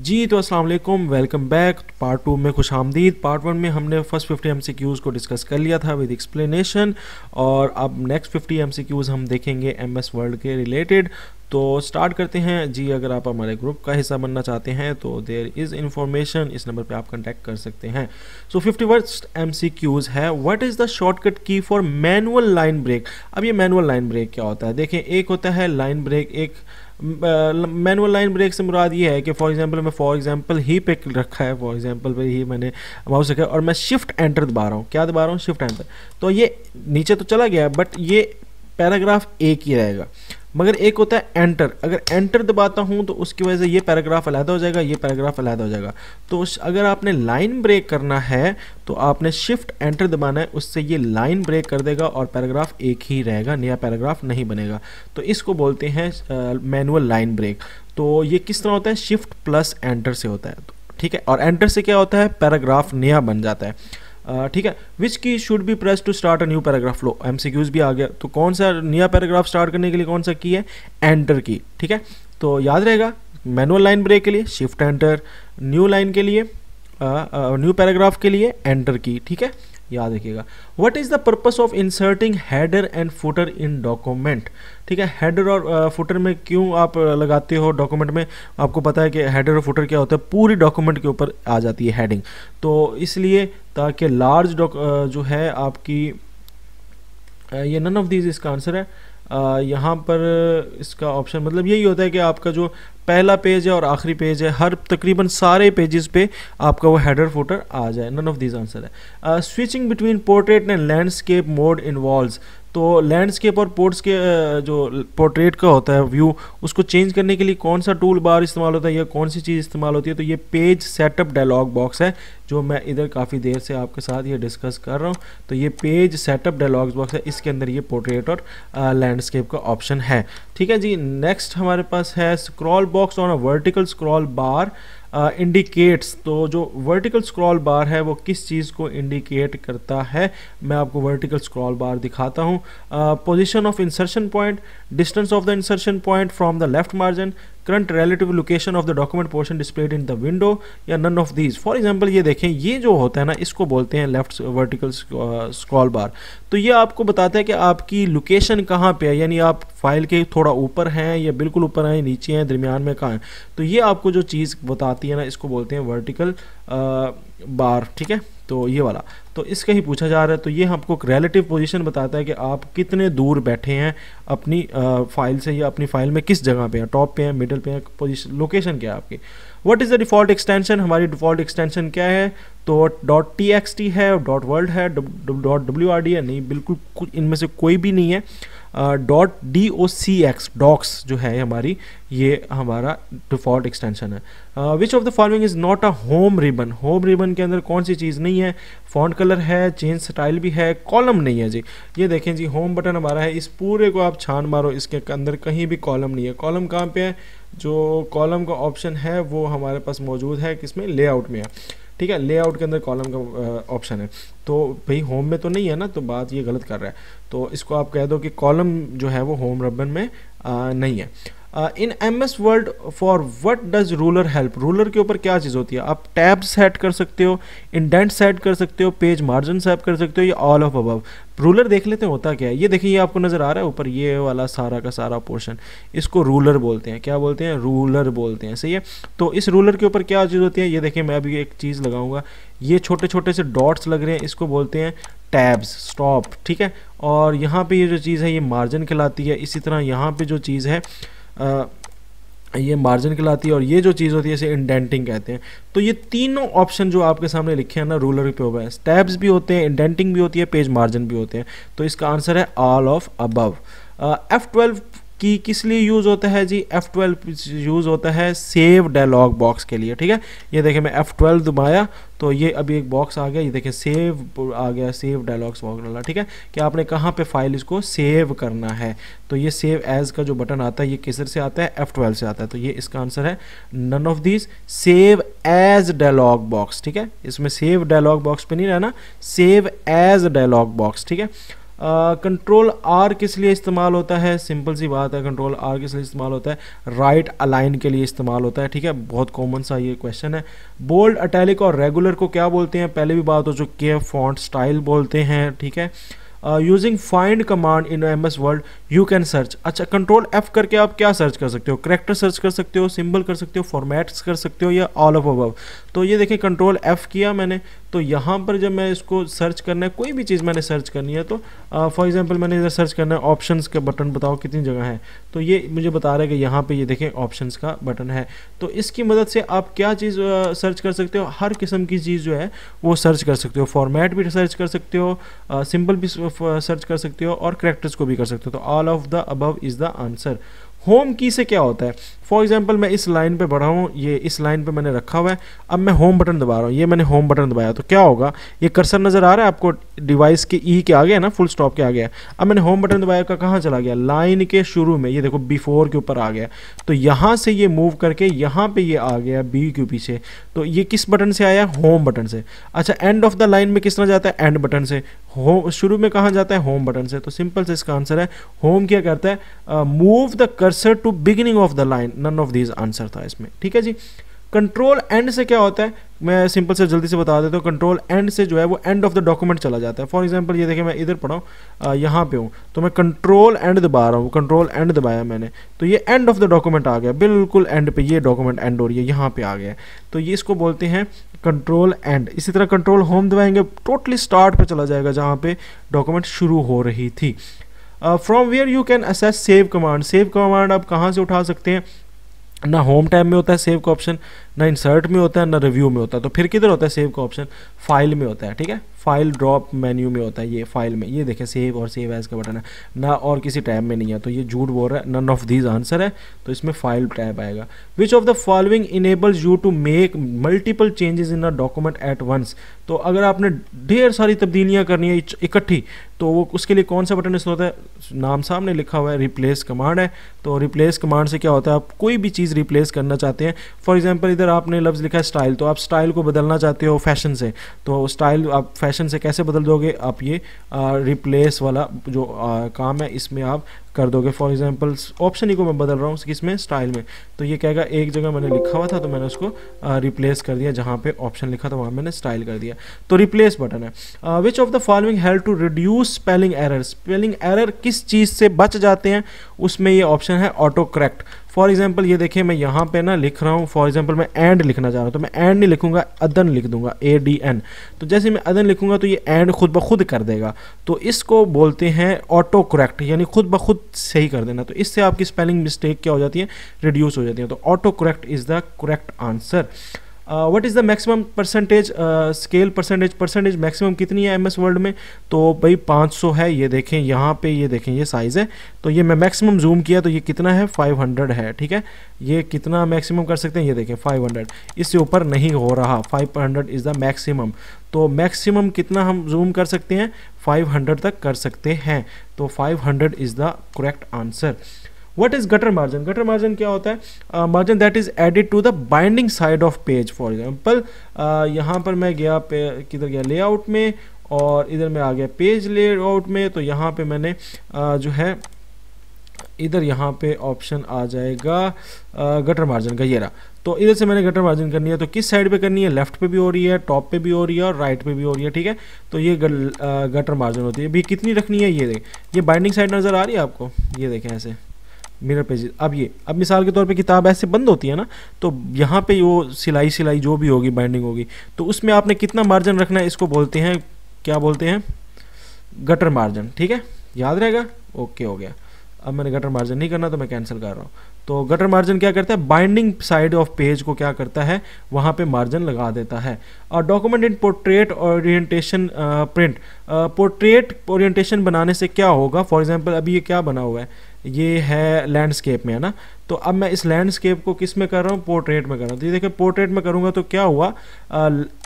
जी तो अस्सलाम वालेकुम, वेलकम बैक। पार्ट 2 में खुश आमदीद। पार्ट 1 में हमने फर्स्ट 50 एमसीक्यूज़ को डिस्कस कर लिया था विद एक्सप्लेनेशन, और अब नेक्स्ट 50 एमसीक्यूज़ हम देखेंगे एमएस वर्ड के रिलेटेड। तो स्टार्ट करते हैं जी। अगर आप हमारे ग्रुप का हिस्सा बनना चाहते हैं तो देयर इज़ इन्फॉर्मेशन, इस नंबर पे आप कांटेक्ट कर सकते हैं। सो 51st एमसीक्यूज़ है, व्हाट इज़ द शॉर्टकट की फॉर मैनुअल लाइन ब्रेक। अब ये मैनुअल लाइन ब्रेक क्या होता है, देखें। एक होता है लाइन ब्रेक, एक मैनुअल लाइन ब्रेक से मुराद ये है कि फॉर एग्जांपल ही पे रखा है, फॉर एग्जांपल पे ही मैंने माउस रखा है और मैं शिफ्ट एंटर दबा रहा हूँ। क्या दबा रहा हूँ? Shift enter. तो ये नीचे तो चला गया, बट ये पैराग्राफ एक ही रहेगा। मगर एक होता है एंटर, अगर एंटर दबाता हूँ तो उसकी वजह से ये पैराग्राफ अलहदा हो जाएगा, ये पैराग्राफ अलहदा हो जाएगा। तो अगर आपने लाइन ब्रेक करना है तो आपने शिफ्ट एंटर दबाना है, उससे ये लाइन ब्रेक कर देगा और पैराग्राफ एक ही रहेगा, नया पैराग्राफ नहीं बनेगा। तो इसको बोलते हैं मैनुअल लाइन ब्रेक। तो ये किस तरह होता है? शिफ्ट प्लस एंटर से होता है, ठीक है। और एंटर से क्या होता है? पैराग्राफ नया बन जाता है, ठीक है। Which key should be press to start a new paragraph flow. MCQs भी आ गया, तो कौन सा नया पैराग्राफ स्टार्ट करने के लिए कौन सा की है? एंटर की, ठीक है। तो याद रहेगा, मैनुअल लाइन ब्रेक के लिए शिफ्ट एंटर, न्यू लाइन के लिए न्यू पैराग्राफ के लिए एंटर की, ठीक है, याद रखिएगा। What is the purpose of inserting header and footer in document, ठीक है। हेडर और फुटर में क्यों आप लगाते हो डॉक्यूमेंट में? आपको पता है कि हेडर और फुटर क्या होता है, पूरी डॉक्यूमेंट के ऊपर आ जाती है हेडिंग। तो इसलिए ताकि लार्ज जो है आपकी, ये नन ऑफ दीज इसका आंसर है। यहाँ पर इसका ऑप्शन मतलब यही होता है कि आपका जो पहला पेज है और आखिरी पेज है, हर तकरीबन सारे पेजेस पे आपका वो हेडर फुटर आ जाए। नन ऑफ दीज आंसर है। Switching between portrait and landscape mode involves. तो लैंडस्केप और पोर्ट्स के जो पोर्ट्रेट का होता है व्यू, उसको चेंज करने के लिए कौन सा टूल बार इस्तेमाल होता है या कौन सी चीज़ इस्तेमाल होती है? तो ये पेज सेटअप डायलॉग बॉक्स है, जो मैं इधर काफ़ी देर से आपके साथ ये डिस्कस कर रहा हूँ। तो ये पेज सेटअप डायलॉग बॉक्स है, इसके अंदर ये पोर्ट्रेट और लैंडस्केप का ऑप्शन है, ठीक है जी। नेक्स्ट हमारे पास है scroll box on a vertical scroll bar indicates. तो जो वर्टिकल स्क्रॉल बार है वो किस चीज़ को इंडिकेट करता है? मैं आपको वर्टिकल स्क्रॉल बार दिखाता हूँ। Position of insertion point, distance of the insertion point from the left margin, current relative location of the document portion displayed in the window, या none of these. For example ये देखें, ये जो होता है ना, इसको बोलते हैं लेफ्ट वर्टिकल स्क्रॉल बार। तो ये आपको बताता है कि आपकी लोकेशन कहाँ पे है, यानी आप फाइल के थोड़ा ऊपर हैं या बिल्कुल ऊपर हैं, नीचे हैं, दरमियान में कहाँ हैं। तो ये आपको जो चीज़ बताती है ना, इसको बोलते हैं वर्टिकल बार, ठीक है। तो ये वाला, तो इसका ही पूछा जा रहा है। तो ये हमको रिलेटिव पोजीशन बताता है कि आप कितने दूर बैठे हैं अपनी फाइल से, या अपनी फाइल में किस जगह पे हैं, टॉप पे हैं, मिडिल पे हैं, पोजीशन लोकेशन क्या है आपकी। What is the default extension, हमारी डिफ़ॉल्ट एक्सटेंशन क्या है? तो .txt है, .word है, .wrd है, नहीं, बिल्कुल इनमें से कोई भी नहीं है। .docx डॉक्स जो है हमारी, ये हमारा डिफ़ॉल्ट एक्सटेंशन है। Which of the following is not a home ribbon. Home ribbon के अंदर कौन सी चीज़ नहीं है? फॉन्ट कलर है, चेंज स्टाइल भी है, कॉलम नहीं है जी। ये देखें जी, होम बटन हमारा है, इस पूरे को आप छान मारो, इसके अंदर कहीं भी कॉलम नहीं है। कॉलम कहाँ पे है? जो कॉलम का ऑप्शन है वो हमारे पास मौजूद है किसमें? लेआउट में है, ठीक है। लेआउट के अंदर कॉलम का ऑप्शन है। तो भाई होम में तो नहीं है ना, तो बात ये गलत कर रहा है। तो इसको आप कह दो कि कॉलम जो है वो होम रिबन में नहीं है। In MS word for what does ruler help. Ruler के ऊपर क्या चीज़ होती है? आप टैब सेट कर सकते हो, इंडेंट सेट कर सकते हो, पेज मार्जिन सेट कर सकते हो, या ऑल ऑफ अबव। रूलर देख लेते हैं होता क्या है। ये देखिए, ये आपको नज़र आ रहा है ऊपर, ये वाला सारा का सारा पोर्शन, इसको रूलर बोलते हैं। क्या बोलते हैं? रूलर बोलते हैं, सही है। तो इस रूलर के ऊपर क्या चीज़ होती है? ये देखिए, मैं अभी एक चीज़ लगाऊंगा, ये छोटे छोटे से डॉट्स लग रहे हैं, इसको बोलते हैं टैब्स, स्टॉप, ठीक है। और यहाँ पे ये जो चीज़ है ये मार्जिन कहलाती है। इसी तरह यहाँ पे जो चीज़ है ये मार्जिन कहलाती है, और ये जो चीज़ होती है इसे इंडेंटिंग कहते हैं। तो ये तीनों ऑप्शन जो आपके सामने लिखे हैं ना, रूलर पे हुआ है, टैब्स भी होते हैं, इंडेंटिंग भी होती है, पेज मार्जिन भी होते हैं। तो इसका आंसर है ऑल ऑफ अबव। F12 की किस लिए यूज़ होता है जी? F12 यूज़ होता है सेव डायलॉग बॉक्स के लिए, ठीक है। ये देखें, मैं F12 दबाया तो ये अभी एक बॉक्स आ गया, ये देखें सेव आ गया, सेव डायलॉग्स बॉक्स वाला, ठीक है, कि आपने कहाँ पे फाइल इसको सेव करना है। तो ये सेव एज का जो बटन आता है ये किसर से आता है? F12 से आता है। तो ये इसका आंसर है none of these. Save as dialog box, ठीक है, इसमें सेव डायलॉग बॉक्स पे नहीं रहना, सेव एज डायलॉग बॉक्स, ठीक है। कंट्रोल आर किस लिए इस्तेमाल होता है? सिंपल सी बात है, कंट्रोल आर किस लिए इस्तेमाल होता है? राइट अलाइन के लिए इस्तेमाल होता है, ठीक है, बहुत कॉमन सा ये क्वेश्चन है। बोल्ड, अटैलिक और रेगुलर को क्या बोलते हैं? पहले भी बात हो चुकी है, फॉन्ट स्टाइल बोलते हैं, ठीक है। Using find command in MS word you can search. अच्छा, कंट्रोल F करके आप क्या सर्च कर सकते हो? करेक्टर सर्च कर सकते हो, सिंबल कर सकते हो, फॉर्मेट्स कर सकते हो, या ऑल ऑफ अबव। तो ये देखें, कंट्रोल F किया मैंने, तो यहाँ पर जब मैं इसको सर्च करना है, कोई भी चीज़ मैंने सर्च करनी है, तो फॉर एग्जांपल मैंने इधर सर्च करना है ऑप्शंस का बटन, बताओ कितनी जगह है, तो ये मुझे बता रहा है कि यहाँ पे ये देखें ऑप्शंस का बटन है। तो इसकी मदद से आप क्या चीज़ सर्च कर सकते हो? हर किस्म की चीज़ जो है वो सर्च कर सकते हो। फॉर्मेट भी सर्च कर सकते हो, सिंबल भी सर्च कर सकते हो, और करेक्टर्स को भी कर सकते हो। तो all of the above is the answer. Home की से क्या होता है? फॉर एग्जाम्पल मैं इस लाइन पे बढ़ा हूँ, ये इस लाइन पे मैंने रखा हुआ है, अब मैं होम बटन दबा रहा हूँ, ये मैंने होम बटन दबाया, तो क्या होगा? ये कर्सर नज़र आ रहा है आपको डिवाइस के ई के आगे है ना, फुल स्टॉप के आगे है। अब मैंने होम बटन दबाया का कहाँ चला गया? लाइन के शुरू में, ये देखो बिफोर के ऊपर आ गया। तो यहाँ से ये मूव करके यहाँ पे ये आ गया बी के पीछे। तो ये किस बटन से आया? होम बटन से। अच्छा, एंड ऑफ द लाइन में किस तरह जाता है? एंड बटन से। होम शुरू में कहाँ जाता है? होम बटन से। तो सिंपल से इसका आंसर है होम। क्या करता है? Move the cursor to beginning of the line. None of these answer था इसमें, ठीक है जी। कंट्रोल एंड से क्या होता है? मैं सिंपल से जल्दी से बता देता हूँ। कंट्रोल एंड से जो है वो एंड ऑफ द डॉक्यूमेंट चला जाता है। फॉर एग्जांपल ये देखिए, मैं इधर पढ़ा हूँ, यहाँ पे हूँ, तो मैं कंट्रोल एंड दबा रहा हूँ, कंट्रोल एंड दबाया मैंने, तो ये एंड ऑफ द डॉक्यूमेंट आ गया, बिल्कुल एंड पे ये डॉक्यूमेंट एंड हो रही है, यहाँ पे आ गया। तो ये इसको बोलते हैं कंट्रोल एंड। इसी तरह कंट्रोल होम दबाएंगे, टोटली स्टार्ट पे चला जाएगा जहाँ पे डॉक्यूमेंट शुरू हो रही थी। From where you can access save command. Save command आप कहाँ से उठा सकते हैं? ना होम टैब में होता है सेव का ऑप्शन, ना इंसर्ट में होता है, ना रिव्यू में होता है। तो फिर किधर होता है सेव का ऑप्शन? फाइल में होता है, ठीक है, फाइल ड्रॉप मेन्यू में होता है, ये फाइल में। ये देखें सेव और सेव एज का बटन है ना, और किसी टैब में नहीं है, तो ये झूठ बोल रहा है। नन ऑफ दीज आंसर है, तो इसमें फाइल टैब आएगा। Which of the following enables you to make multiple changes in a document at once. तो अगर आपने ढेर सारी तब्दीलियाँ करनी है इकट्ठी, तो वो उसके लिए कौन सा बटन इसमें होता है? नाम सामने लिखा हुआ है, रिप्लेस कमांड है। तो रिप्लेस कमांड से क्या होता है? आप कोई भी चीज़ रिप्लेस करना चाहते हैं, फॉर एग्जांपल इधर आपने लफ्ज़ लिखा है स्टाइल, तो आप स्टाइल को बदलना चाहते हो फैशन से, तो स्टाइल आप फैशन से कैसे बदल दोगे? आप ये रिप्लेस वाला जो काम है इसमें आप कर दोगे। फॉर एग्जांपल ऑप्शन ही को मैं बदल रहा हूँ किसमें? स्टाइल में। तो ये कहेगा, एक जगह मैंने लिखा हुआ था तो मैंने उसको रिप्लेस कर दिया, जहाँ पे ऑप्शन लिखा था वहाँ मैंने स्टाइल कर दिया। तो रिप्लेस बटन है। Which of the following help to reduce spelling error. Spelling error किस चीज़ से बच जाते हैं? उसमें ये ऑप्शन है ऑटो करेक्ट। फॉर एग्जांपल ये देखिए, मैं यहाँ पे ना लिख रहा हूँ, फॉर एग्जांपल मैं एंड लिखना चाह रहा हूँ, तो मैं एंड नहीं लिखूंगा, अदन लिख दूंगा, ADN। तो जैसे मैं अदन लिखूंगा तो ये एंड खुद ब खुद कर देगा। तो इसको बोलते हैं ऑटो करेक्ट, यानी खुद ब खुद सही कर देना। तो इससे आपकी स्पेलिंग मिस्टेक क्या हो जाती है? रिड्यूस हो जाती है। तो auto correct is the correct answer. What is the maximum percentage scale? Percentage maximum कितनी है MS वर्ड में? तो भाई 500 है। ये देखें यहाँ पे, ये देखें ये साइज़ है, तो ये मैं मैक्सिमम जूम किया तो ये कितना है? 500 है, ठीक है। ये कितना मैक्सिमम कर सकते हैं? ये देखें 500, इससे ऊपर नहीं हो रहा। 500 इज़ द मैक्सिमम। तो मैक्सिमम कितना हम जूम कर सकते हैं? 500 तक कर सकते हैं। तो 500 is the correct answer. What is gutter margin? Gutter margin क्या होता है? Margin that is added to the binding side of page. For example यहाँ पर मैं गया किधर गया? लेआउट में, और इधर मैं आ गया पेज लेआउट में। तो यहाँ पे मैंने जो है इधर यहाँ पे ऑप्शन आ जाएगा गटर मार्जिन का, ये रहा। तो इधर से मैंने गटर मार्जिन करनी है, तो किस साइड पे करनी है? लेफ्ट पे भी हो रही है, टॉप पे भी हो रही है, और राइट पे भी हो रही है, ठीक है। तो ये गटर मार्जिन होती है। भी कितनी रखनी है? ये देख, ये बाइंडिंग साइड नज़र आ रही है आपको, ये देखें ऐसे मिरर पेज। अब मिसाल के तौर पे किताब ऐसे बंद होती है ना, तो यहाँ पे वो सिलाई जो भी होगी, बाइंडिंग होगी, तो उसमें आपने कितना मार्जिन रखना है? इसको बोलते हैं, क्या बोलते हैं? गटर मार्जिन, ठीक है, याद रहेगा। ओके, हो गया। अब मैंने गटर मार्जिन नहीं करना तो मैं कैंसिल कर रहा हूँ। तो गटर मार्जिन क्या करता है? बाइंडिंग साइड ऑफ पेज को क्या करता है? वहाँ पे मार्जिन लगा देता है। और document in portrait orientation print. Portrait orientation बनाने से क्या होगा? फॉर एग्जांपल अभी ये क्या बना हुआ है? ये है लैंडस्केप में, है ना। तो अब मैं इस लैंडस्केप को किस में कर रहा हूँ? पोर्ट्रेट में कर रहा हूँ। तो ये देखिए पोर्ट्रेट में करूँगा तो क्या हुआ?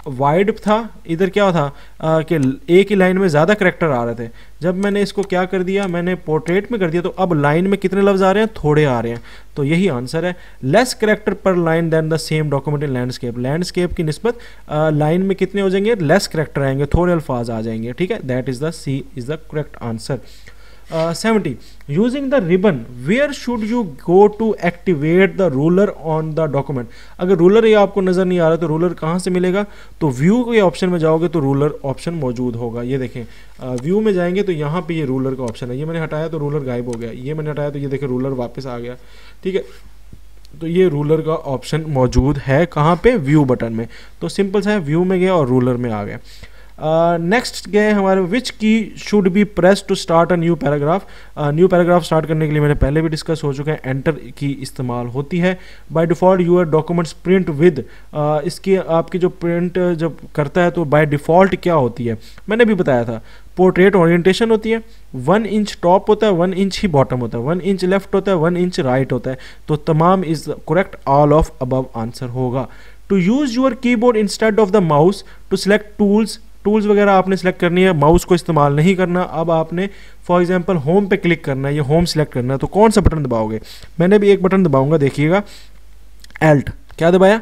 वाइड था, इधर क्या था कि एक ही लाइन में ज़्यादा करैक्टर आ रहे थे। जब मैंने इसको क्या कर दिया? मैंने पोर्ट्रेट में कर दिया, तो अब लाइन में कितने लफ्ज़ आ रहे हैं? थोड़े आ रहे हैं। तो यही आंसर है। Less character per line than the same document in landscape, landscape की निस्बत लाइन में कितने हो जाएंगे, लेस कैरेक्टर आएंगे, थोड़े अल्फाज आ जाएंगे, ठीक है, that is the C is the correct answer. 70 using the ribbon where should you go to activate the ruler on the document. अगर रूलर ये आपको नजर नहीं आ रहा तो रूलर कहाँ से मिलेगा, तो व्यू के ऑप्शन में जाओगे तो रूलर ऑप्शन मौजूद होगा। ये देखें व्यू में जाएंगे तो यहाँ पे ये रूलर का ऑप्शन है, ये मैंने हटाया तो रूलर गायब हो गया, ये मैंने हटाया तो ये देखें रूलर वापस आ गया, ठीक है। तो ये रूलर का ऑप्शन मौजूद है कहाँ पे, व्यू बटन में। तो सिंपल सा है, व्यू में गया और रूलर में आ गया। नेक्स्ट गए हमारे, which key should be press to start a new paragraph. New paragraph start करने के लिए मैंने पहले भी डिस्कस हो चुका है, एंटर की इस्तेमाल होती है। By default your documents print with, इसकी आपकी जो प्रिंट जब करता है तो बाय डिफ़ॉल्ट क्या होती है, मैंने भी बताया था, पोर्ट्रेट ओरिएंटेशन होती है, 1 इंच टॉप होता है, 1 इंच ही बॉटम होता है, 1 इंच लेफ्ट होता है, 1 इंच राइट होता है। तो तमाम is correct, all of above answer होगा। To use your keyboard instead of the mouse to select tools, tools वगैरह आपने सेलेक्ट करनी है, माउस को इस्तेमाल नहीं करना। अब आपने फॉर एग्जांपल होम पे क्लिक करना है, ये होम सेलेक्ट करना है, तो कौन सा बटन दबाओगे, मैंने भी एक बटन दबाऊंगा, देखिएगा एल्ट, क्या दबाया,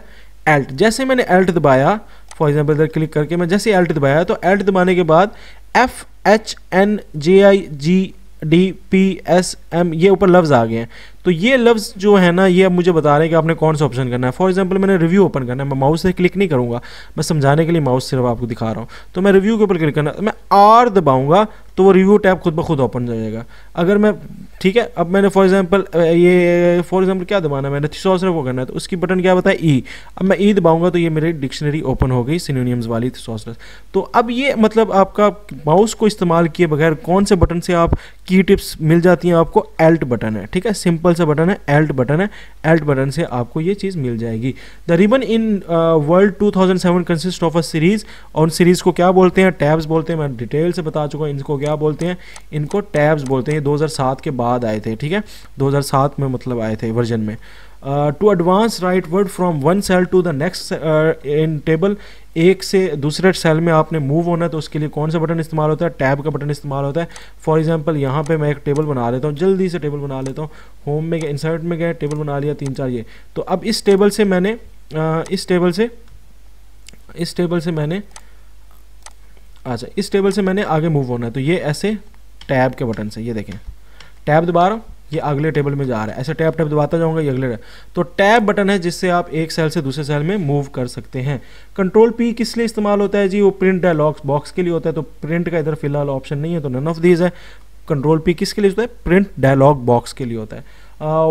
एल्ट। जैसे मैंने एल्ट दबाया, फॉर एग्जांपल इधर क्लिक करके मैं जैसे एल्ट दबाया तो एल्ट दबाने के बाद FHNJIGDPSM ये ऊपर लफ्ज़ आ गए हैं। तो ये लफ्ज़ जो है ना, ये अब मुझे बता रहे हैं कि आपने कौन सा ऑप्शन करना है। फॉर एग्जांपल मैंने रिव्यू ओपन करना है, मैं माउस से क्लिक नहीं करूँगा, मैं समझाने के लिए माउस सिर्फ आपको दिखा रहा हूँ। तो मैं रिव्यू के ऊपर क्लिक करना, मैं आर दबाऊँगा तो वो रिव्यू टैब खुद ब खुद ओपन हो जाएगा। अगर मैं, ठीक है, अब मैंने फॉर एग्जांपल क्या दबाना है, मैंने थिसॉरस को करना है, तो उसकी बटन क्या बताया, ई। अब मैं ई दबाऊंगा तो ये मेरी डिक्शनरी ओपन हो गई सिनोनिम्स वाली थिसॉरस। तो अब ये मतलब आपका माउस को इस्तेमाल किए बगैर कौन से बटन से आप की टिप्स मिल जाती हैं आपको, एल्ट बटन है, ठीक है, सिंपल सा बटन है, एल्ट बटन है, एल्ट बटन से आपको ये चीज़ मिल जाएगी। The ribbon in world 2007 consist of a series, और सीरीज को क्या बोलते हैं, टैब्स बोलते हैं, मैं डिटेल से बता चुका हूँ। इनको क्या बोलते हैं, इनको टैब्स बोलते हैं। 2007 के बाद आए थे, ठीक है, 2007 में मतलब आए थे वर्जन में। To advance rightward from one cell to the next in table, एक से दूसरे सेल में आपने मूव होना है तो उसके लिए कौन सा बटन इस्तेमाल होता है, टैब का बटन इस्तेमाल होता है। फॉर एग्जांपल यहाँ पे मैं एक टेबल बना लेता हूँ, जल्दी से टेबल बना लेता हूँ, होम में गए, इंसर्ट में गए, टेबल बना लिया 3-4 ये। तो अब इस टेबल से मैंने इस टेबल से मैंने आगे मूव होना है, तो ये ऐसे टैब के बटन से, ये देखें टैब दबा रहा हूँ, ये अगले टेबल में जा रहा है, ऐसे टैब दबाता जाऊंगा, ये अगले। तो टैब बटन है जिससे आप एक सेल से दूसरे सेल में मूव कर सकते हैं। कंट्रोल पी किस लिए इस्तेमाल होता है जी, वो प्रिंट डायलॉग बॉक्स के लिए होता है। तो प्रिंट का इधर फिलहाल ऑप्शन नहीं है, तो नन ऑफ दीज है। कंट्रोल पी किसके लिए होता है, प्रिंट डायलॉग बॉक्स के लिए होता है।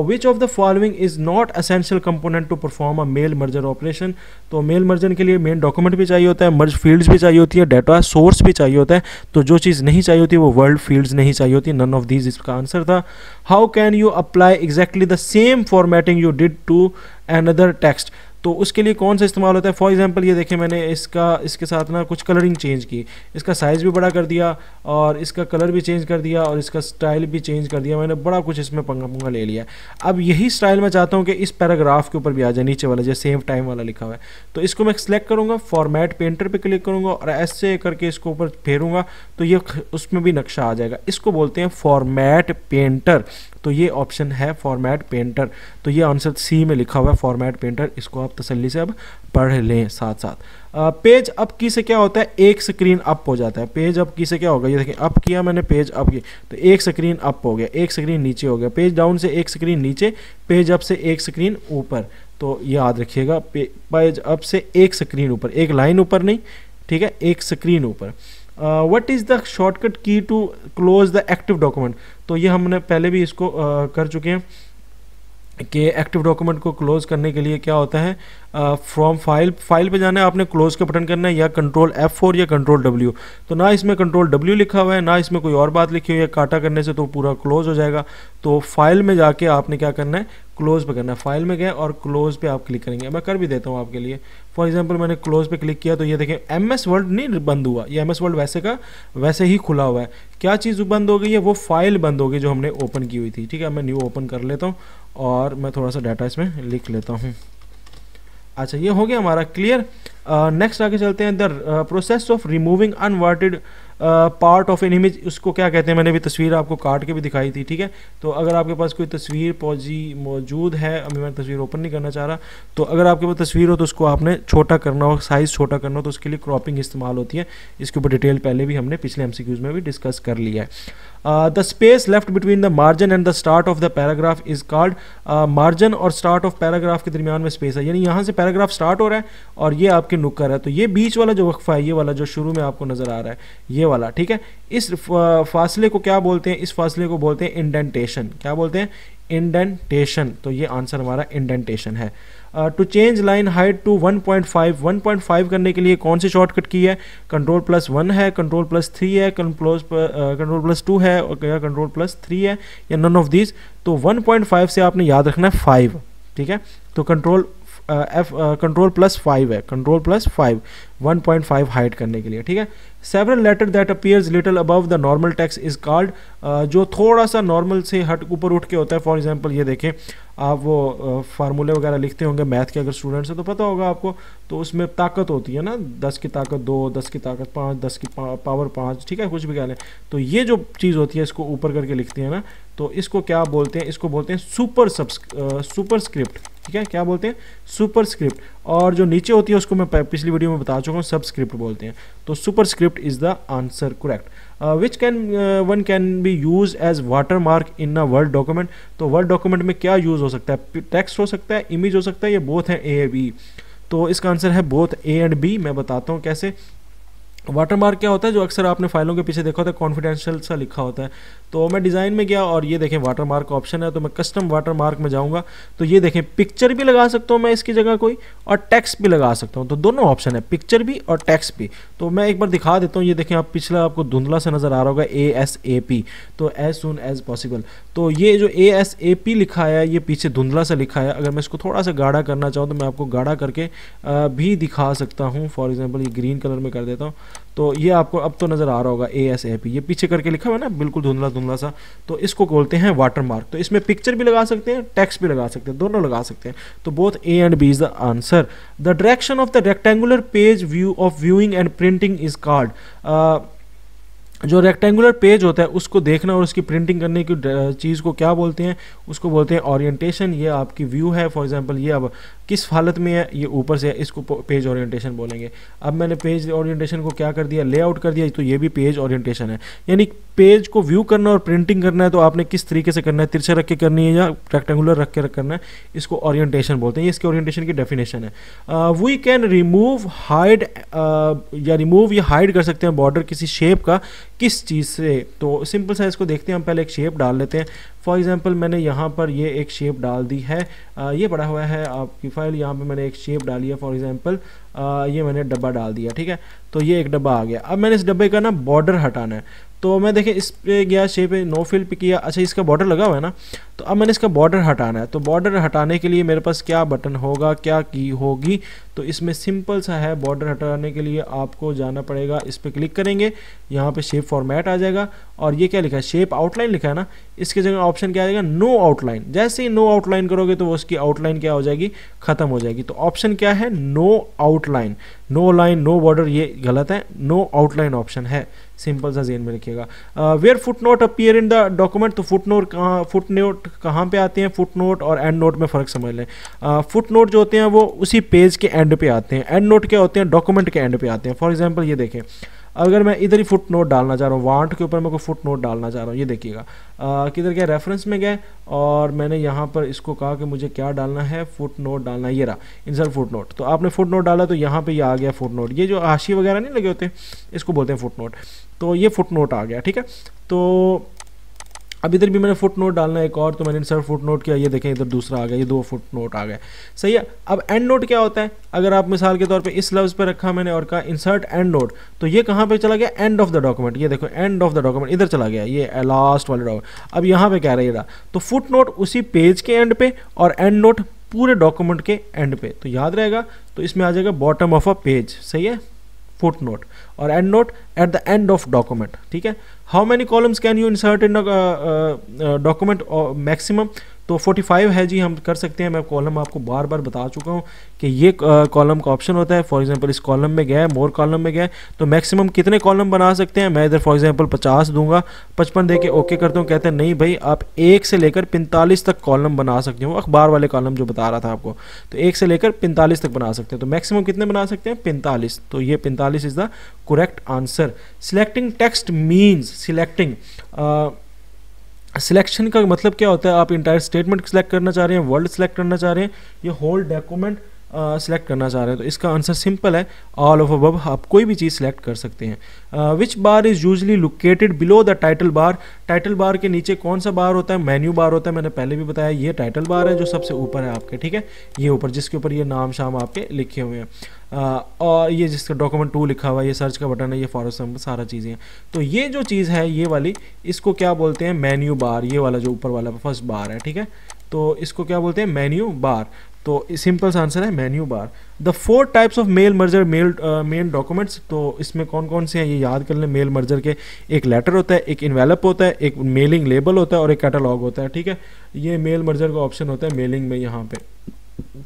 Which of the following is not essential component to perform a mail merge operation. तो मेल मर्जर के लिए मेन डॉक्यूमेंट भी चाहिए होता है, मर्ज फील्ड्स भी चाहिए होती है, डाटा सोर्स भी चाहिए होता है। तो जो चीज़ नहीं चाहिए होती वो वर्ल्ड फील्ड्स नहीं चाहिए होती। नन ऑफ दीज इसका आंसर था। How can you apply exactly the same formatting you did to another text. तो उसके लिए कौन सा इस्तेमाल होता है, फॉर एग्जांपल ये देखें मैंने इसके साथ ना कुछ कलरिंग चेंज की, इसका साइज़ भी बड़ा कर दिया और इसका कलर भी चेंज कर दिया और इसका स्टाइल भी चेंज कर दिया, मैंने बड़ा कुछ इसमें पंगा ले लिया। अब यही स्टाइल मैं चाहता हूँ कि इस पैराग्राफ के ऊपर भी आ जाए, नीचे वाला जो सेम टाइम वाला लिखा हुआ है। तो इसको मैं सेलेक्ट करूँगा, फॉर्मेट पेंटर पर क्लिक करूँगा और ऐसे करके इसको ऊपर फेरूँगा तो ये उसमें भी नक्शा आ जाएगा। इसको बोलते हैं फॉर्मेट पेंटर। तो ये ऑप्शन है फॉर्मेट पेंटर। तो ये आंसर सी में लिखा हुआ है फॉर्मेट पेंटर, इसको आप तसल्ली से अब पढ़ लें साथ साथ। पेज अप की से क्या होता है, एक स्क्रीन अप हो जाता है। पेज अप की से क्या होगा, ये देखिए अप किया मैंने, पेज अप की तो एक स्क्रीन अप हो गया, एक स्क्रीन नीचे हो गया। पेज डाउन से एक स्क्रीन नीचे, पेज अप से एक स्क्रीन ऊपर। तो याद रखिएगा, पेज अप से एक स्क्रीन ऊपर, एक लाइन ऊपर नहीं, ठीक है, एक स्क्रीन ऊपर। What is the shortcut key to close the active document. तो ये हमने पहले भी इसको कर चुके हैं कि एक्टिव डॉक्यूमेंट को क्लोज करने के लिए क्या होता है, फ्रॉम फाइल पे जाना है, आपने क्लोज का बटन करना है, या कंट्रोल F4 या कंट्रोल W। तो ना इसमें कंट्रोल W लिखा हुआ है, ना इसमें कोई और बात लिखी हुई है, काटा करने से तो पूरा क्लोज हो जाएगा। तो फाइल में जाके आपने क्या करना है, क्लोज पे करना है। फाइल में गए और क्लोज पे आप क्लिक करेंगे। मैं कर भी देता हूँ आपके लिए। फॉर एग्जांपल मैंने क्लोज पे क्लिक किया तो ये देखें MS वर्ड नहीं बंद हुआ, ये MS वर्ड वैसे का वैसे ही खुला हुआ है। क्या चीज़ बंद हो गई है, वो फाइल बंद हो गई जो हमने ओपन की हुई थी। ठीक है, मैं न्यू ओपन कर लेता हूँ और मैं थोड़ा सा डाटा इसमें लिख लेता हूँ। अच्छा, ये हो गया हमारा क्लियर। नेक्स्ट आगे चलते हैं। The process of removing unwanted part of an image, उसको क्या कहते हैं, मैंने भी तस्वीर आपको काट के भी दिखाई थी, ठीक है। तो अगर आपके पास कोई तस्वीर मौजूद है, अभी मैं तस्वीर ओपन नहीं करना चाह रहा, तो अगर आपके पास तस्वीर हो तो उसको आपने छोटा करना हो, साइज़ छोटा करना हो, तो उसके लिए क्रॉपिंग इस्तेमाल होती है। इसके ऊपर डिटेल पहले भी हमने पिछले MCQs में भी डिस्कस कर लिया है। The space left between the margin and the start of the paragraph is called, margin और स्टार्ट ऑफ पैराग्राफ के दरमियान में स्पेस है, यानी यहाँ से पैराग्राफ स्टार्ट हो रहा है और ये आपके नुक्कर है, तो ये बीच वाला जो वक्फा है, ये वाला जो शुरू में आपको नजर आ रहा है, ये वाला, ठीक है। इस फासले को क्या बोलते हैं? इस फासले को बोलते हैं इंडेंटेशन। क्या बोलते हैं? इंडेंटेशन। तो ये आंसर हमारा इंडेंटेशन है। To change line height to 1.5 करने के लिए कौन सी शॉर्टकट की है? Ctrl+1 है, Ctrl+3 है, Ctrl+2 है या Ctrl+3 है या नन ऑफ दीज। तो 1.5 से आपने याद रखना है 5, ठीक है। तो Ctrl+5 है, Ctrl+5 1.5 हाइट करने के लिए, ठीक है। Several letter that appears little above the normal text is called, जो थोड़ा सा नॉर्मल से ऊपर उठ के होता है। फॉर एग्जांपल ये देखें, आप वो फार्मूले वगैरह लिखते होंगे मैथ के, अगर स्टूडेंट्स हैं तो पता होगा आपको, तो उसमें ताकत होती है ना, 10 की ताकत 2, 10 की ताकत 5, 10 की पावर 5, ठीक है, कुछ भी कह लें। तो ये जो चीज़ होती है, इसको ऊपर करके लिखते हैं ना, तो इसको क्या बोलते हैं? इसको बोलते हैं सुपरस्क्रिप्ट, ठीक है। क्या बोलते हैं? सुपरस्क्रिप्ट। और जो नीचे होती है उसको मैं पिछली वीडियो में बता चुका हूँ, सबस्क्रिप्ट बोलते हैं। तो superscript is the answer correct. Which one can be use as watermark in a word document. तो वर्ड डॉक्यूमेंट में क्या यूज हो सकता है? टेक्स्ट हो सकता है, इमेज हो सकता है, ये बोथ है, A B। तो इसका आंसर है बोथ A एंड B। मैं बताता हूँ कैसे। वाटरमार्क क्या होता है? जो अक्सर आपने फाइलों के पीछे देखा होता है, कॉन्फिडेंशियल सा लिखा होता है। तो मैं डिज़ाइन में गया और ये देखें वाटरमार्क का ऑप्शन है, तो मैं कस्टम वाटरमार्क में जाऊंगा, तो ये देखें पिक्चर भी लगा सकता हूँ मैं इसकी जगह कोई, और टेक्स्ट भी लगा सकता हूँ। तो दोनों ऑप्शन है, पिक्चर भी और टेक्स्ट भी। तो मैं एक बार दिखा देता हूँ, ये देखें आप, पिछला आपको धुंधला से नज़र आ रहा होगा ASAP, तो एज सुन एज पॉसिबल। तो ये जो ASAP लिखा है, ये पीछे धुंधला सा लिखा है। अगर मैं इसको थोड़ा सा गाढ़ा करना चाहूँ तो मैं आपको गाढ़ा करके भी दिखा सकता हूँ। फॉर एग्जाम्पल ये ग्रीन कलर में कर देता हूँ, तो ये आपको अब तो नज़र आ रहा होगा ASAP, ये पीछे करके लिखा हुआ है ना, बिल्कुल धुंधला धुंधला सा। तो इसको बोलते हैं वाटरमार्क। तो इसमें पिक्चर भी लगा सकते हैं, टेक्स्ट भी लगा सकते हैं, दोनों लगा सकते हैं। तो both A and B is the answer. The direction of the rectangular page view of viewing and printing is called, जो रेक्टेंगुलर पेज होता है उसको देखना और उसकी प्रिंटिंग करने की चीज़ को क्या बोलते हैं? उसको बोलते हैं ओरिएंटेशन। ये आपकी व्यू है, फॉर एग्जांपल ये अब किस हालत में है, ये ऊपर से है, इसको पेज ओरिएंटेशन बोलेंगे। अब मैंने पेज ओरिएंटेशन को क्या कर दिया? लेआउट कर दिया, तो ये भी पेज ओरिएंटेशन है। यानी पेज को व्यू करना और प्रिंटिंग करना है तो आपने किस तरीके से करना है, तिरछा रख के करनी है या रेक्टेंगुलर रख के करना है, इसको ओरिएंटेशन बोलते हैं। ये इसके ओरिएंटेशन की डेफिनेशन है। वी कैन रिमूव हाइड, या रिमूव या हाइड कर सकते हैं बॉर्डर किसी शेप का, किस चीज़ से? तो सिंपल सा इसको देखते हैं हम, पहले एक शेप डाल लेते हैं। फॉर एग्जांपल मैंने यहाँ पर ये एक शेप डाल दी है, ये पड़ा हुआ है आपकी फाइल, यहाँ पे मैंने एक शेप डाली है। फॉर एग्जांपल ये मैंने डब्बा डाल दिया, ठीक है। तो ये एक डब्बा आ गया। अब मैंने इस डब्बे का ना बॉर्डर हटाना है, तो मैं देखें इस पे गया, शेप पे नो फिल पे किया, अच्छा इसका बॉर्डर लगा हुआ है ना, तो अब मैंने इसका बॉर्डर हटाना है। तो बॉर्डर हटाने के लिए मेरे पास क्या बटन होगा, क्या की होगी? तो इसमें सिंपल सा है, बॉर्डर हटाने के लिए आपको जाना पड़ेगा, इस पर क्लिक करेंगे, यहाँ पे शेप फॉर्मेट आ जाएगा और ये क्या लिखा है? शेप आउटलाइन लिखा है ना, इसके जगह ऑप्शन क्या आ जाएगा? No outline. जैसे ही नो आउटलाइन करोगे तो वो उसकी आउटलाइन क्या हो जाएगी? खत्म हो जाएगी। तो ऑप्शन क्या है? No outline. No line no border ये गलत है, नो आउटलाइन ऑप्शन है। सिंपल सा ज़हन में लिखिएगा। Where footnote appear in the document, तो फुट नोट कहाँ पे आते हैं? फुट नोट और एंड नोट में फ़र्क समझ लें। फुट नोट जो होते हैं वो उसी पेज के एंड पे आते हैं, एंड नोट क्या होते हैं? डॉक्यूमेंट के एंड पे आते हैं। फॉर एग्जांपल ये देखें, अगर मैं इधर ही फुट नोट डालना चाह रहा हूँ, वांट के ऊपर मैं को फुट नोट डालना चाह रहा हूँ, ये देखिएगा किधर गया? रेफरेंस में गए और मैंने यहाँ पर इसको कहा कि मुझे क्या डालना है? फुट नोट डालना है, ये रहा इंसर्ट फुट नोट। तो आपने फुट नोट डाला तो यहाँ पे ये आ गया फुट नोट। ये जो हाशिए वगैरह नहीं लगे होते इसको बोलते हैं फुट नोट। तो ये फुट नोट आ गया, ठीक है। तो अब इधर भी मैंने फुट नोट डालना है एक और, तो मैंने इंसर्ट फुट नोट किया, ये देखें इधर दूसरा आ गया, ये 2 फुट नोट आ गए, सही है। अब एंड नोट क्या होता है? अगर आप मिसाल के तौर पे इस लफ्ज़ पे रखा मैंने और कहा इंसर्ट एंड नोट, तो ये कहाँ पे चला गया? End of the document. ये देखो एंड ऑफ द डॉक्यूमेंट इधर चला गया, ये लास्ट वाले डॉक्यूमेंट। अब यहाँ पे क्या रहेगा? तो फुट नोट उसी पेज के एंड पे और एंड नोट पूरे डॉक्यूमेंट के एंड पे, तो याद रहेगा। तो इसमें आ जाएगा बॉटम ऑफ अ पेज, सही है, फुट नोट, और and note at the end of document, ठीक है। How many columns can you insert in document maximum? तो 45 है जी, हम कर सकते हैं। मैं कॉलम आपको बार बार बता चुका हूँ कि ये कॉलम का ऑप्शन होता है। फॉर एग्जांपल इस कॉलम में गया है, मोर कॉलम में गया है, तो मैक्सिमम कितने कॉलम बना सकते हैं। मैं इधर फॉर एग्जांपल 50 दूंगा, 55 देके ओके करता हूँ। कहते हैं नहीं भाई आप 1 से लेकर 45 तक कॉलम बना सकते हो। अखबार वाले कॉलम जो बता रहा था आपको, तो 1 से लेकर 45 तक बना सकते हैं। तो मैक्सिमम कितने बना सकते हैं, 45। तो ये 45 is the correct answer. Selecting text means selecting, selection का मतलब क्या होता है, आप इंटायर स्टेटमेंट सिलेक्ट करना चाह रहे हैं, वर्ड सिलेक्ट करना चाह रहे हैं, ये होल डॉक्यूमेंट सिलेक्ट करना चाह रहे हैं। तो इसका आंसर सिंपल है, ऑल ऑफ अबव। आप कोई भी चीज़ सिलेक्ट कर सकते हैं। Which bar is usually located below the title bar, title bar के नीचे कौन सा बार होता है, मेन्यू बार होता है। मैंने पहले भी बताया ये टाइटल बार है जो सबसे ऊपर है आपके, ठीक है, ये ऊपर जिसके ऊपर ये नाम शाम आपके लिखे हुए हैं। और ये जिसका डॉक्यूमेंट 2 लिखा हुआ है, ये सर्च का बटन है, ये फॉर एग्जाम्पल सारा चीज़ें हैं। तो ये जो चीज़ है ये वाली, इसको क्या बोलते हैं, मेन्यू बार। ये वाला जो ऊपर वाला फर्स्ट बार है, ठीक है, तो इसको क्या बोलते हैं, मेन्यू बार। तो सिंपल सा आंसर है menu bar. The 4 types of male merger main documents, तो इसमें कौन कौन से हैं ये याद कर लें। मेल मर्जर के एक लेटर होता है, एक इन्वेलप होता है, एक मेलिंग लेबल होता है और एक कैटलॉग होता है, ठीक है। ये मेल मर्जर का ऑप्शन होता है मेलिंग में यहाँ पे,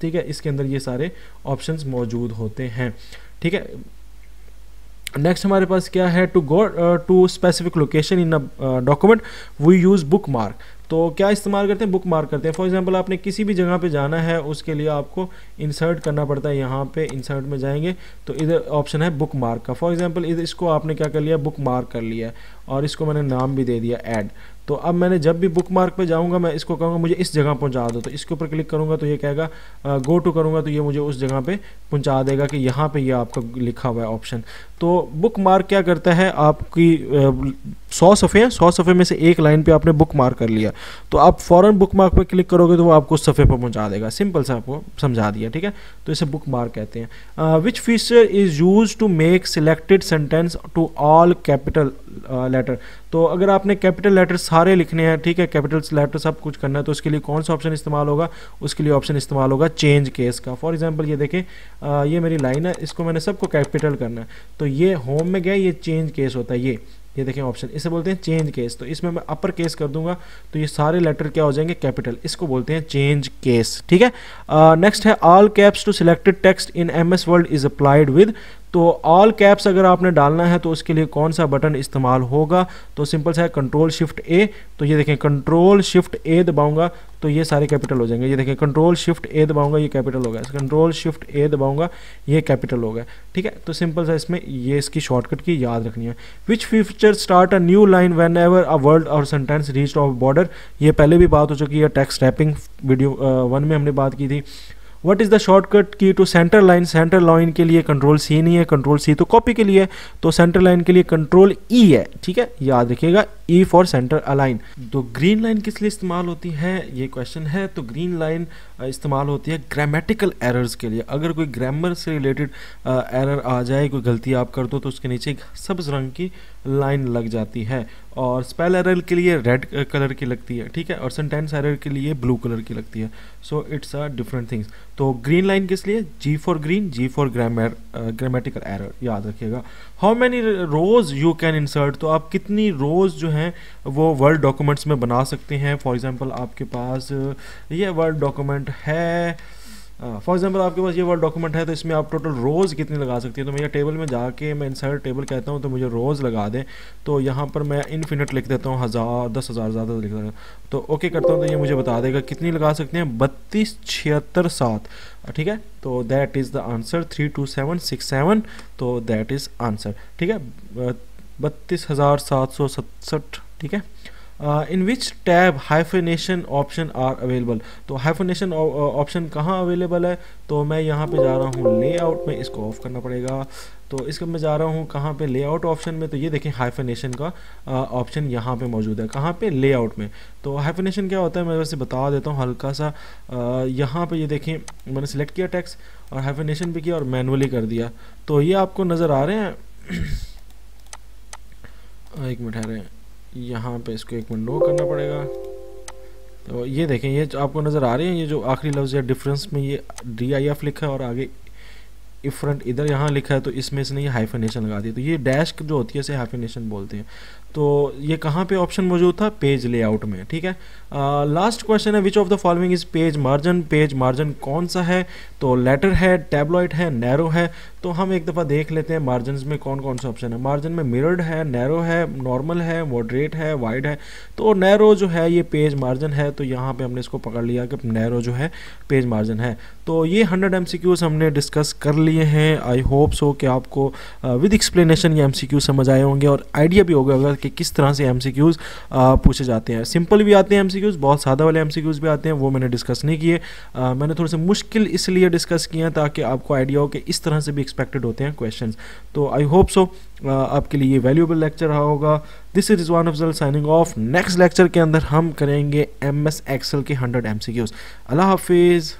ठीक है, इसके अंदर ये सारे ऑप्शंस मौजूद होते हैं, ठीक है। नेक्स्ट हमारे पास क्या है, to go to specific location in a document we use bookmark. तो क्या इस्तेमाल करते हैं, बुक मार्क करते हैं। फॉर एग्जांपल आपने किसी भी जगह पे जाना है, उसके लिए आपको इंसर्ट करना पड़ता है। यहाँ पे इंसर्ट में जाएंगे तो इधर ऑप्शन है बुक मार्क का। फॉर एग्जांपल इधर इसको आपने क्या कर लिया, बुक मार्क कर लिया और इसको मैंने नाम भी दे दिया ऐड। तो अब मैंने जब भी बुक मार्क पे जाऊंगा, मैं इसको कहूँगा मुझे इस जगह पहुंचा दो, तो इसके ऊपर क्लिक करूंगा तो ये कहेगा गो टू करूंगा तो ये मुझे उस जगह पे पहुंचा देगा कि यहाँ पे ये आपका लिखा हुआ है ऑप्शन। तो बुक मार्क क्या करता है, आपकी 100 सफ़े हैं, 100 सफ़े में से एक लाइन पे आपने बुक मार्क कर लिया, तो आप फ़ौरन बुक मार्क पे क्लिक करोगे तो वो आपको उस सफ़े पर पहुंचा देगा। सिंपल सा आपको समझा दिया, ठीक है। तो इसे बुक मार्क कहते हैं। Which feature is use to make selected sentence to all capital letter. तो अगर आपने कैपिटल लेटर सारे लिखने हैं, ठीक है, कैपिटल लेटर सब कुछ करना है, तो उसके लिए कौन सा ऑप्शन इस्तेमाल होगा, उसके लिए ऑप्शन इस्तेमाल होगा चेंज केस का। फॉर एग्जांपल ये देखें, ये मेरी लाइन है, इसको मैंने सबको कैपिटल करना है, तो ये होम में गया, ये चेंज केस होता है, ये देखें ऑप्शन, इसे बोलते हैं चेंज केस। तो इसमें मैं अपर केस कर दूंगा तो ये सारे लेटर क्या हो जाएंगे, कैपिटल, इसको बोलते हैं चेंज केस, ठीक है। नेक्स्ट है all caps to selected text in MS word is applied with. तो ऑल कैप्स अगर आपने डालना है तो उसके लिए कौन सा बटन इस्तेमाल होगा, तो सिंपल सा है कंट्रोल शिफ्ट ए। तो ये देखें कंट्रोल शिफ्ट ए दबाऊंगा तो ये सारे कैपिटल हो जाएंगे। ये देखें कंट्रोल शिफ्ट ए दबाऊंगा ये कैपिटल हो गया, कंट्रोल शिफ्ट ए दबाऊंगा ये कैपिटल हो गया, ठीक है। तो सिंपल सा इसमें ये इसकी शॉर्टकट की याद रखनी है। Which feature start a new line when ever a word और सेंटेंस रीच्ड ऑफ बॉर्डर। ये पहले भी बात हो चुकी है, टेक्स्ट रैपिंग वीडियो 1 में हमने बात की थी। What is the shortcut key to center line. Center line के लिए कंट्रोल सी नहीं है, कंट्रोल सी तो कॉपी के लिए है, तो सेंटर लाइन के लिए कंट्रोल ई है, ठीक है, याद रखिएगा, ई फॉर सेंटर अलाइन। तो ग्रीन लाइन किस लिए इस्तेमाल होती है, ये क्वेश्चन है। तो ग्रीन लाइन इस्तेमाल होती है ग्रामेटिकल एरर्स के लिए। अगर कोई ग्रामर से रिलेटेड एरर आ जाए, कोई गलती आप कर दो, तो उसके नीचे एक सब्ज रंग की लाइन लग जाती है। और स्पेल एरर के लिए रेड कलर की लगती है, ठीक है, और सेंटेंस एरर के लिए ब्लू कलर की लगती है। So it's a different things. तो ग्रीन लाइन किस लिए, G for green, G for grammatical error, याद रखिएगा। How many rows you can insert. तो आप कितनी रोज जो हैं वो वर्ड डॉक्यूमेंट्स में बना सकते हैं। फॉर एग्जांपल आपके पास ये वर्ड डॉक्यूमेंट है, फॉर एग्जांपल आपके पास ये वर्ड डॉक्यूमेंट है, तो इसमें आप टोटल रोज़ कितनी लगा सकती हैं। तो मैं ये टेबल में जाके मैं इंसर्ट टेबल कहता हूँ तो मुझे रोज़ लगा दें। तो यहाँ पर मैं इनफिनिट लिख देता हूँ, 1000 10,000 ज़्यादा लिख देता हूँ, तो ओके करता हूँ तो ये मुझे बता देगा कितनी लगा सकते हैं, 32 76 7, ठीक है। तो दैट इज़ द आंसर 32767। तो दैट इज़ आंसर, ठीक है, 32,767, ठीक है। In which tab hyphenation option are available. तो हाइफिनेशन ऑप्शन कहाँ अवेलेबल है, तो मैं यहाँ पे जा रहा हूँ लेआउट में, इसको ऑफ करना पड़ेगा। तो इसका मैं जा रहा हूँ कहाँ पे, लेआउट ऑप्शन में। तो ये देखें हाइफिनेशन का ऑप्शन यहाँ पे मौजूद है, कहाँ पे, लेआउट में। तो हाइफिनेशन क्या होता है मैं वैसे बता देता हूँ हल्का सा। यहाँ पे ये देखें मैंने सेलेक्ट किया टेक्स्ट और हाइफिनेशन भी किया और मैनुअली कर दिया, तो ये आपको नज़र आ रहे हैं। एक मिनट ठहरे, यहाँ पे इसको 1 मिनट नो करना पड़ेगा। तो ये देखें ये आपको नज़र आ रही है, ये जो आखिरी लफ्ज़ है डिफरेंस में ये DIF लिखा है और आगे इफ्रंट इधर यहाँ लिखा है तो इसमें इसने ये हाइफनेशन लगा दिया, तो ये डैश जो होती है इसे हाइफनेशन बोलते हैं। तो ये कहाँ पे ऑप्शन मौजूद था, पेज लेआउट में, ठीक है। लास्ट क्वेश्चन है, which of the following is page margin. Page margin कौन सा है, तो लेटर है, टैबलॉइड है, नैरो है। तो हम एक दफ़ा देख लेते हैं मार्जिन में कौन कौन सा ऑप्शन है। मार्जिन में मिरर्ड है, नैरो है, नॉर्मल है, मॉडरेट है, वाइड है। तो नैरो जो है ये पेज मार्जिन है, तो यहाँ पे हमने इसको पकड़ लिया कि नैरो जो है पेज मार्जिन है। तो ये 100 MCQs हमने डिस्कस कर लिए हैं। आई होप सो कि आपको विद एक्सप्लेनेशन ये MCQ समझ आए होंगे और आइडिया भी होगा कि किस तरह से MCQs पूछे जाते हैं। सिंपल भी आते हैं MCQs, बहुत सादा वाले MCQs भी आते हैं, वो मैंने डिस्कस नहीं किए। मैंने थोड़े से मुश्किल इसलिए डिस्कस किए हैं ताकि आपको आइडिया हो कि इस तरह से भी एक्सपेक्टेड होते हैं क्वेश्चंस। तो आई होप सो आपके लिए ये वैल्यूएबल लेक्चर रहा होगा। This is Rizwan Afzal signing off. Next lecture के अंदर हम करेंगे MS Excel के 100 MCQs। अल्लाह हाफिज़।